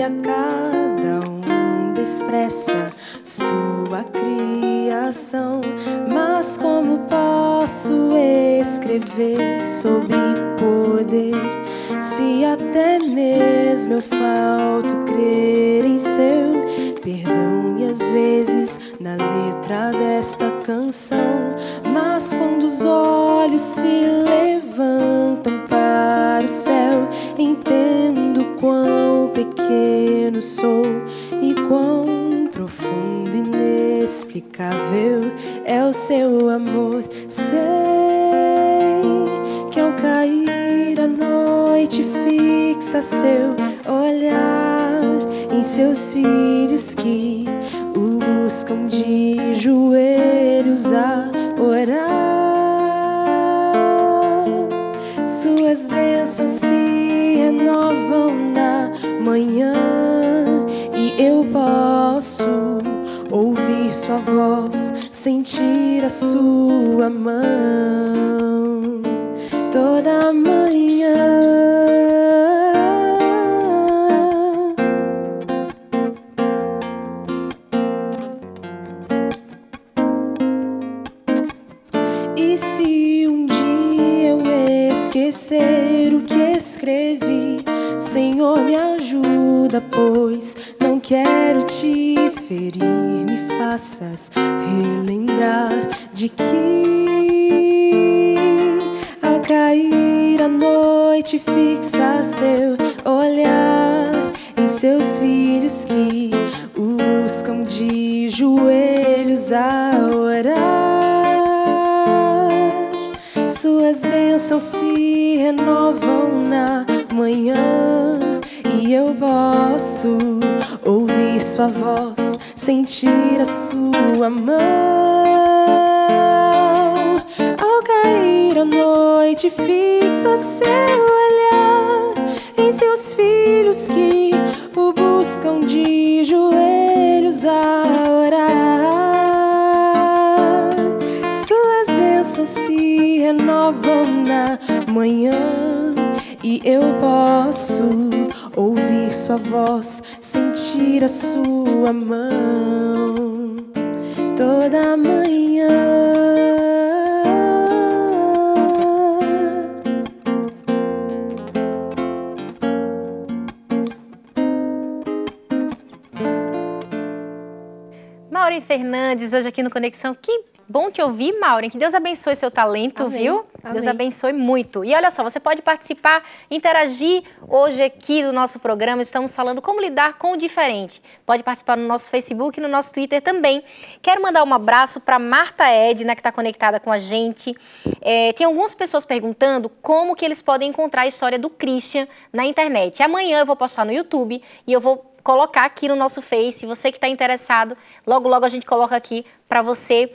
a cada onda expressa sua criação. Mas como posso escrever sobre poder, se até mesmo eu falto crer em seu perdão? E às vezes na letra desta canção, mas quando os olhos se levantam para o céu, entendo quão pequeno sou e quão profundo e inexplicável é o seu amor. Sei que ao cair a noite fixa seu olhar em seus filhos que o buscam de joelhos a orar. Suas bênçãos se renovam na manhã e eu posso ouvir sua voz, sentir a sua mão toda manhã. E se um dia eu esquecer o que escrevi, Senhor, me ajuda, pois não quero te ferir. Me faças relembrar de que ao cair a noite fixa seu olhar em seus filhos que o buscam de joelhos a orar. Suas bênçãos se renovam na manhã e eu posso ouvir sua voz, sentir a sua mão. Ao cair a noite fixa seu olhar em seus filhos que o buscam de joelhos a orar. Suas bênçãos se renovam na manhã e eu posso ouvir sua voz, sentir a sua mão toda manhã. Maureen Fernandes, hoje aqui no Conexão. Que bom te ouvir, Maureen. Que Deus abençoe seu talento, amém, viu? Amém. Deus abençoe muito. E olha só, você pode participar, interagir hoje aqui do nosso programa. Estamos falando como lidar com o diferente. Pode participar no nosso Facebook e no nosso Twitter também. Quero mandar um abraço para Marta Edna, que está conectada com a gente. Tem algumas pessoas perguntando como que eles podem encontrar a história do Christian na internet. Amanhã eu vou postar no YouTube e eu vou colocar aqui no nosso Face. Você que está interessado, logo logo a gente coloca aqui para você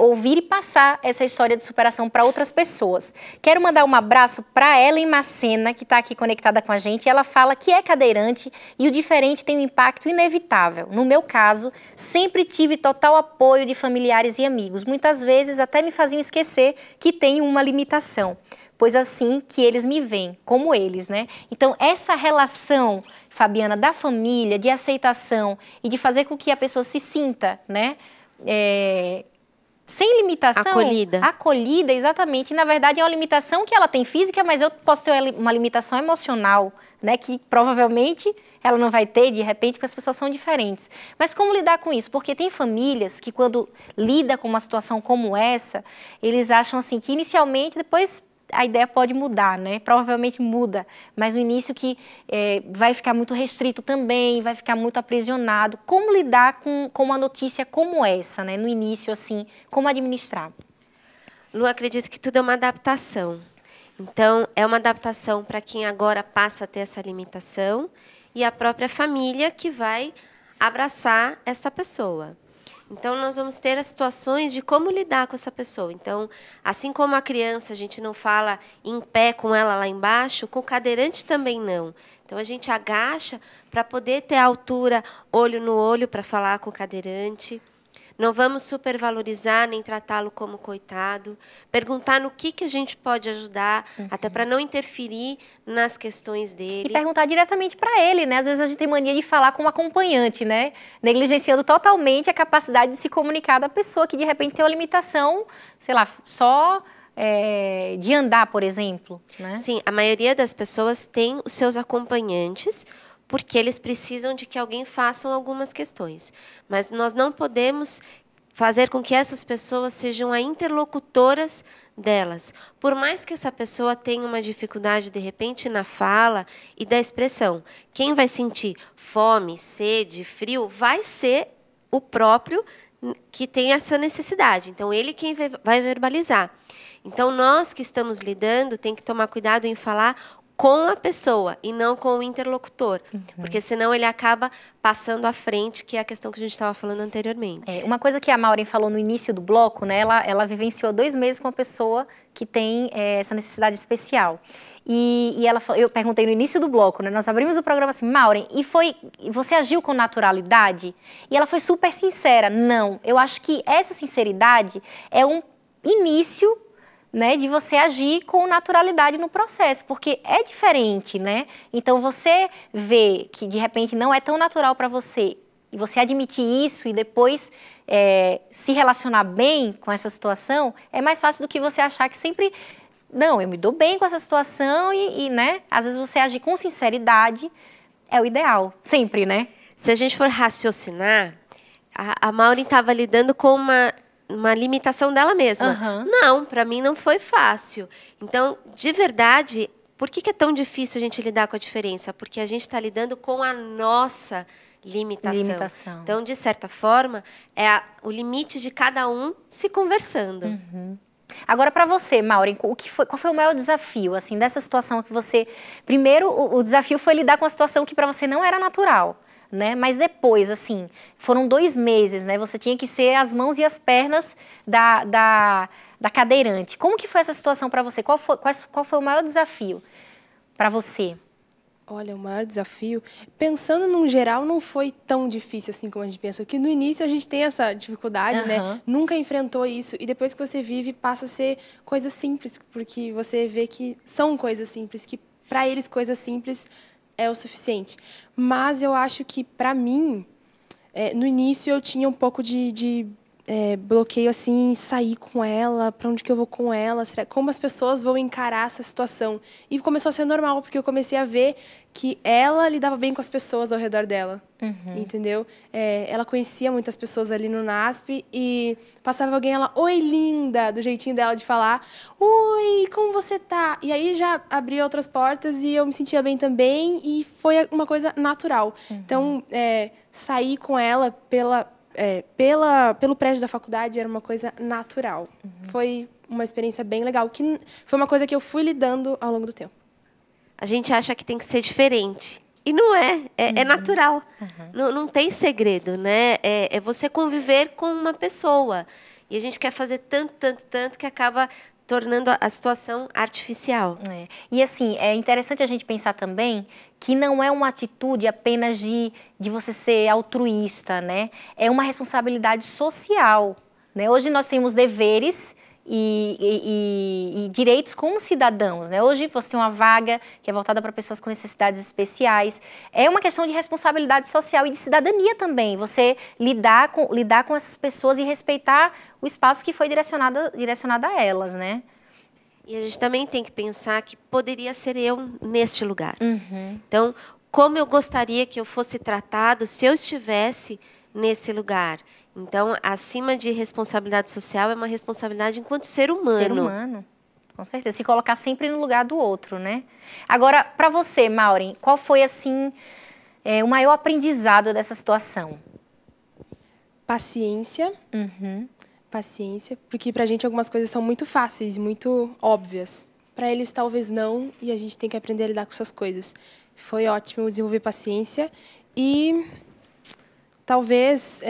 ouvir e passar essa história de superação para outras pessoas. Quero mandar um abraço para Ellen Macena, que está aqui conectada com a gente. Ela fala que é cadeirante e o diferente tem um impacto inevitável. No meu caso, sempre tive total apoio de familiares e amigos. Muitas vezes até me faziam esquecer que tenho uma limitação, pois assim que eles me veem, como eles, né? Então, essa relação, Fabiana, da família, de aceitação e de fazer com que a pessoa se sinta, né, sem limitação. Acolhida. Acolhida, exatamente. Na verdade, é uma limitação que ela tem física, mas eu posso ter uma limitação emocional, né, que provavelmente ela não vai ter, de repente, porque as pessoas são diferentes. Mas como lidar com isso? Porque tem famílias que, quando lidam com uma situação como essa, eles acham assim que, inicialmente, depois a ideia pode mudar, né? Provavelmente muda, mas no início que vai ficar muito restrito também, vai ficar muito aprisionado. Como lidar com uma notícia como essa, né? No início, assim, como administrar? Lu, acredito que tudo é uma adaptação. Então, é uma adaptação para quem agora passa a ter essa limitação e a própria família que vai abraçar essa pessoa. Então, nós vamos ter as situações de como lidar com essa pessoa. Então, assim como a criança, a gente não fala em pé com ela lá embaixo, com o cadeirante também não. Então, a gente agacha para poder ter a altura, olho no olho, para falar com o cadeirante. Não vamos supervalorizar nem tratá-lo como coitado. Perguntar no que a gente pode ajudar, até para não interferir nas questões dele. E perguntar diretamente para ele, né? Às vezes a gente tem mania de falar com um acompanhante, né? Negligenciando totalmente a capacidade de se comunicar da pessoa que de repente tem uma limitação, sei lá, só de andar, por exemplo, né? Sim, a maioria das pessoas tem os seus acompanhantes, porque eles precisam de que alguém faça algumas questões. Mas nós não podemos fazer com que essas pessoas sejam as interlocutoras delas. Por mais que essa pessoa tenha uma dificuldade, de repente, na fala e da expressão, quem vai sentir fome, sede, frio, vai ser o próprio que tem essa necessidade. Então, ele quem vai verbalizar. Então, nós que estamos lidando, tem que tomar cuidado em falar com a pessoa e não com o interlocutor, porque senão ele acaba passando à frente, que é a questão que a gente estava falando anteriormente. Uma coisa que a Maureen falou no início do bloco, né, ela vivenciou 2 meses com uma pessoa que tem essa necessidade especial. E ela, eu perguntei no início do bloco, né, nós abrimos o programa assim, Maureen, você agiu com naturalidade? E ela foi super sincera, não, eu acho que essa sinceridade é um início, né, de você agir com naturalidade no processo, porque é diferente, né? Então, você vê que, de repente, não é tão natural para você, e você admitir isso e depois se relacionar bem com essa situação, é mais fácil do que você achar que sempre, não, eu me dou bem com essa situação né, às vezes você agir com sinceridade é o ideal, sempre, né? Se a gente for raciocinar, a Maureen estava lidando com uma limitação dela mesma. Não, para mim não foi fácil. Então, de verdade, por que é tão difícil a gente lidar com a diferença? Porque a gente está lidando com a nossa limitação. Então, de certa forma, é o limite de cada um se conversando. Agora, para você, Maureen, qual foi o maior desafio, assim, dessa situação que você... Primeiro, o desafio foi lidar com a situação que para você não era natural, né? Mas depois, assim, foram 2 meses, né? Você tinha que ser as mãos e as pernas da cadeirante. Como que foi essa situação para você? Qual foi o maior desafio para você? Olha, o maior desafio, pensando num geral, não foi tão difícil assim como a gente pensa. Porque no início a gente tem essa dificuldade, né? Nunca enfrentou isso. E depois que você vive, passa a ser coisas simples. Porque você vê que são coisas simples, que para eles coisas simples é o suficiente. Mas eu acho que, para mim, no início eu tinha um pouco de bloqueio, assim, em sair com ela, para onde que eu vou com ela, como as pessoas vão encarar essa situação. E começou a ser normal, porque eu comecei a ver que ela lidava bem com as pessoas ao redor dela, entendeu? Ela conhecia muitas pessoas ali no NASP e passava alguém, ela, oi, linda, do jeitinho dela de falar, oi, como você tá? E aí já abria outras portas e eu me sentia bem também e foi uma coisa natural. Então, sair com ela pelo prédio da faculdade era uma coisa natural. Foi uma experiência bem legal, que foi uma coisa que eu fui lidando ao longo do tempo. A gente acha que tem que ser diferente. E não é. É natural. Não tem segredo, né? É você conviver com uma pessoa. E a gente quer fazer tanto que acaba tornando a situação artificial. E assim, é interessante a gente pensar também que não é uma atitude apenas de você ser altruísta, né? É uma responsabilidade social, né? Hoje nós temos deveres e direitos como cidadãos, né? Hoje você tem uma vaga que é voltada para pessoas com necessidades especiais. É uma questão de responsabilidade social e de cidadania também. Você lidar com essas pessoas e respeitar o espaço que foi direcionado a elas, né? E a gente também tem que pensar que poderia ser eu neste lugar. Então, como eu gostaria que eu fosse tratado se eu estivesse nesse lugar? Então, acima de responsabilidade social, é uma responsabilidade enquanto ser humano. Ser humano, com certeza. Se colocar sempre no lugar do outro, né? Agora, para você, Maureen, qual foi, assim, o maior aprendizado dessa situação? Paciência. Paciência, porque pra gente algumas coisas são muito fáceis, muito óbvias. Para eles, talvez não, e a gente tem que aprender a lidar com essas coisas. Foi ótimo desenvolver paciência e talvez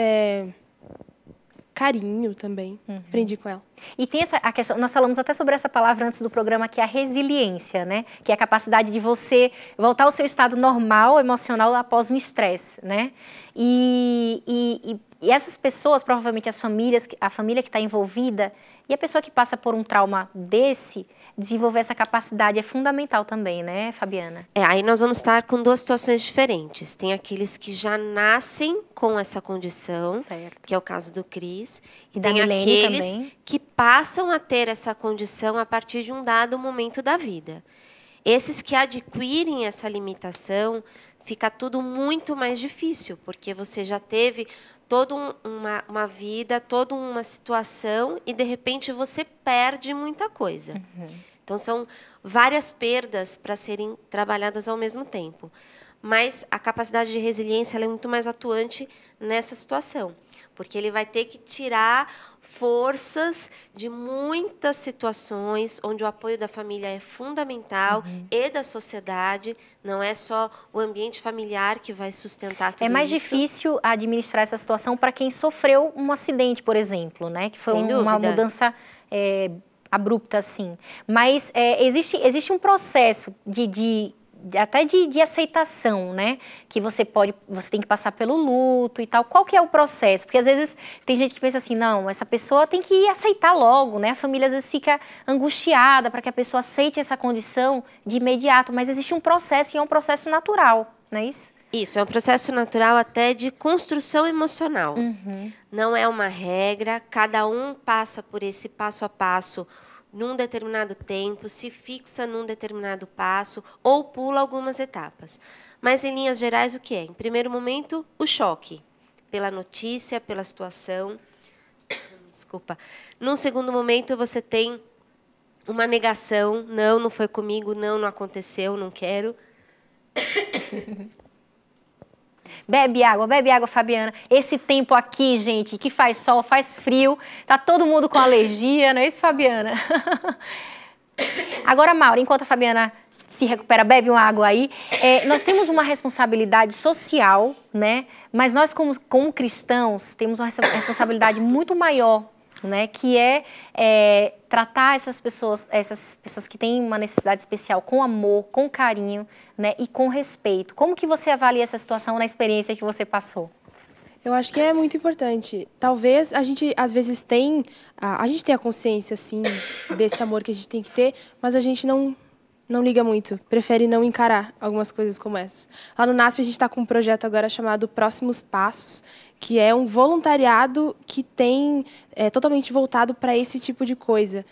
carinho também. Aprendi com ela. E tem a questão, nós falamos até sobre essa palavra antes do programa, que é a resiliência, né? Que é a capacidade de você voltar ao seu estado normal, emocional, após um estresse, né? E essas pessoas, provavelmente as famílias, a família que está envolvida, e a pessoa que passa por um trauma desse, desenvolver essa capacidade é fundamental também, né, Fabiana? Aí nós vamos estar com duas situações diferentes. Tem aqueles que já nascem com essa condição, certo, que é o caso do Cris, e tem aqueles também que passam a ter essa condição a partir de um dado momento da vida. Esses que adquirem essa limitação, fica tudo muito mais difícil, porque você já teve toda uma vida, toda uma situação, e de repente você perde muita coisa. Então são várias perdas para serem trabalhadas ao mesmo tempo. Mas a capacidade de resiliência ela é muito mais atuante nessa situação, porque ele vai ter que tirar forças de muitas situações onde o apoio da família é fundamental e da sociedade, não é só o ambiente familiar que vai sustentar tudo isso. É mais difícil administrar essa situação para quem sofreu um acidente, por exemplo, né? Que foi uma mudança abrupta, assim. Mas existe um processo até de aceitação, né? Que você tem que passar pelo luto e tal. Qual que é o processo? Porque às vezes tem gente que pensa assim, não, essa pessoa tem que aceitar logo, né? A família às vezes fica angustiada para que a pessoa aceite essa condição de imediato, mas existe um processo e é um processo natural, não é isso? Isso, é um processo natural até de construção emocional. Não é uma regra, cada um passa por esse passo a passo num determinado tempo, se fixa num determinado passo ou pula algumas etapas. Mas, em linhas gerais, o que é? Em primeiro momento, o choque pela notícia, pela situação. Desculpa. Num segundo momento, você tem uma negação. Não foi comigo, não aconteceu, não quero. Bebe água, Fabiana. Esse tempo aqui, gente, que faz sol, faz frio, tá todo mundo com alergia, não é isso, Fabiana? Agora, Maura, enquanto a Fabiana se recupera, bebe uma água aí, nós temos uma responsabilidade social, né? Mas nós, como cristãos, temos uma responsabilidade muito maior, né? Que é tratar essas pessoas que têm uma necessidade especial com amor, com carinho, né? E com respeito. Como que você avalia essa situação na experiência que você passou? Eu acho que é muito importante. Talvez a gente, às vezes, a gente tem a consciência, assim, desse amor que a gente tem que ter, mas a gente não liga muito, prefere não encarar algumas coisas como essas. Lá no NASP a gente está com um projeto agora chamado Próximos Passos, que é um voluntariado que é totalmente voltado para esse tipo de coisa,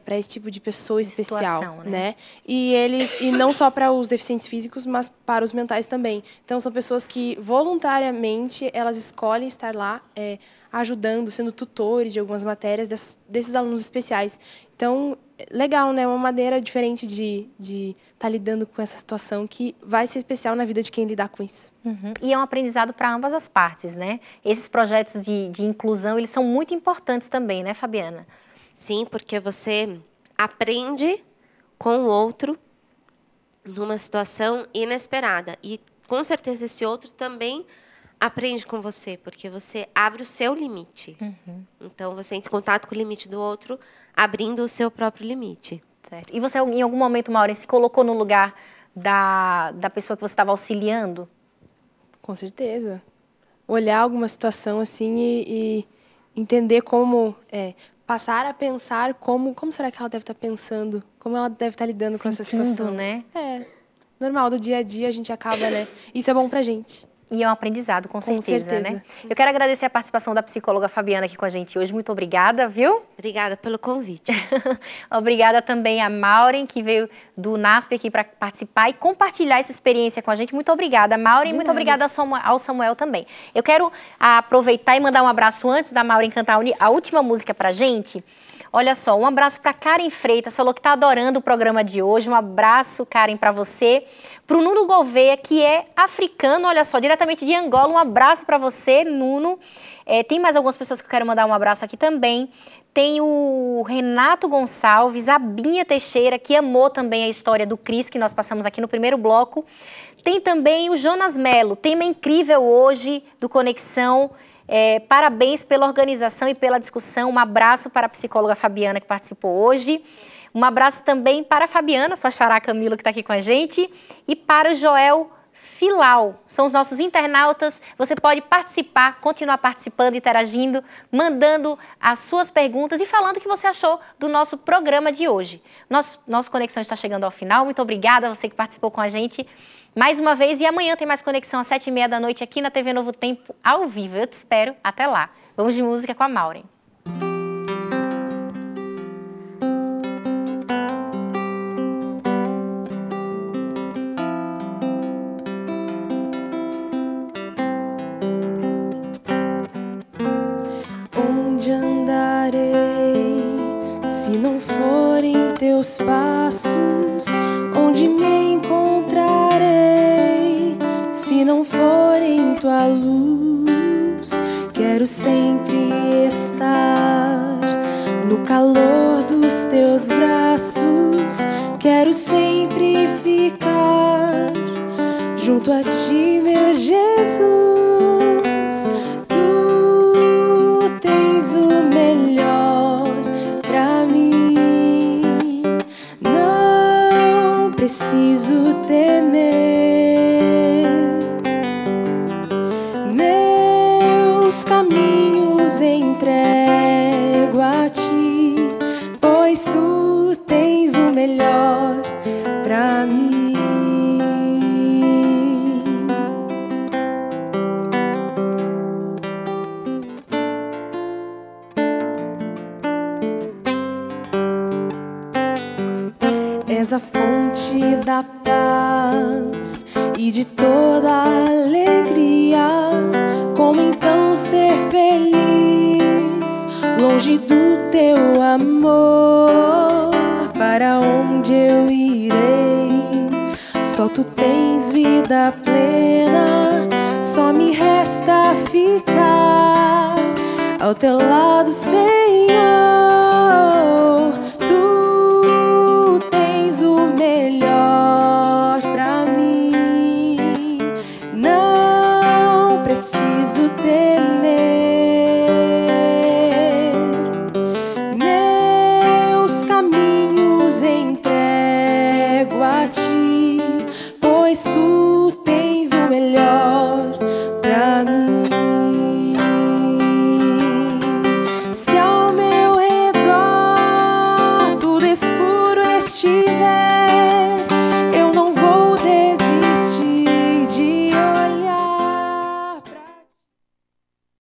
para esse tipo de pessoa especial, né? E não só para os deficientes físicos, mas para os mentais também. Então são pessoas que voluntariamente elas escolhem estar lá ajudando, sendo tutores de algumas matérias desses alunos especiais. Então, legal, né? Uma maneira diferente de estar lidando com essa situação que vai ser especial na vida de quem lidar com isso. E é um aprendizado para ambas as partes, né? Esses projetos de inclusão, eles são muito importantes também, né, Fabiana? Sim, porque você aprende com o outro numa situação inesperada. E, com certeza, esse outro também aprende com você, porque você abre o seu limite. Então, você entra em contato com o limite do outro, abrindo o seu próprio limite. Certo. E você, em algum momento, Maureen, se colocou no lugar da pessoa que você estava auxiliando? Com certeza. Olhar alguma situação assim e entender como... passar a pensar como será que ela deve estar pensando, como ela deve estar lidando com essa situação. Né? Normal, do dia a dia a gente acaba, né? Isso é bom pra gente. E é um aprendizado, com certeza, né? Eu quero agradecer a participação da psicóloga Fabiana aqui com a gente hoje. Muito obrigada, viu? Obrigada pelo convite. Obrigada também a Maureen, que veio do NASP aqui para participar e compartilhar essa experiência com a gente. Muito obrigada, Maureen. Muito obrigada ao Samuel também. Eu quero aproveitar e mandar um abraço antes da Maureen cantar a última música pra gente. Olha só, um abraço para Karen Freitas, falou que está adorando o programa de hoje. Um abraço, Karen, para você. Para o Nuno Gouveia, que é africano, olha só, diretamente de Angola. Um abraço para você, Nuno. Tem mais algumas pessoas que eu quero mandar um abraço aqui também. Tem o Renato Gonçalves, a Binha Teixeira, que amou também a história do Cris, que nós passamos aqui no primeiro bloco. Tem também o Jonas Melo, tema incrível hoje do Conexão. Parabéns pela organização e pela discussão. Um abraço para a psicóloga Fabiana, que participou hoje. Um abraço também para a Fabiana, sua xará Camila, que está aqui com a gente. E para o Joel Filau, são os nossos internautas. Você pode participar, continuar participando, interagindo, mandando as suas perguntas e falando o que você achou do nosso programa de hoje. Nosso Conexão está chegando ao final. Muito obrigada a você que participou com a gente mais uma vez. E amanhã tem mais Conexão às 7h30 da noite aqui na TV Novo Tempo, ao vivo. Eu te espero. Até lá. Vamos de música com a Maureen. Teus passos, onde me encontrarei, se não for em tua luz? Quero sempre estar no calor dos teus braços, quero sempre ficar junto a ti, meu Jesus. Tu tens o melhor pra mim. Preciso temer, meus caminhos entrego a ti, pois tu tens o melhor pra mim. És a fonte da paz e de toda alegria. Como então ser feliz longe do teu amor? Para onde eu irei? Só tu tens vida plena, só me resta ficar ao teu lado, Senhor.